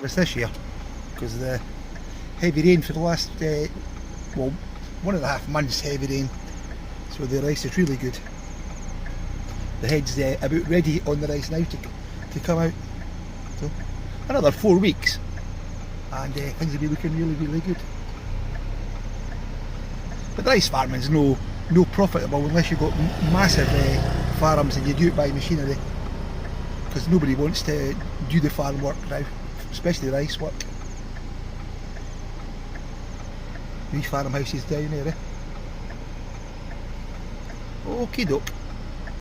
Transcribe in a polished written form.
harvest this year because of the heavy rain for the last, well, 1.5 months heavy rain, so the rice is really good. The head's about ready on the rice now to come out. So another 4 weeks and things will be looking really good. But rice farming is no profitable unless you've got massive farms and you do it by machinery, because nobody wants to do the farm work now, especially rice work. These farmhouses down there. Okie doke.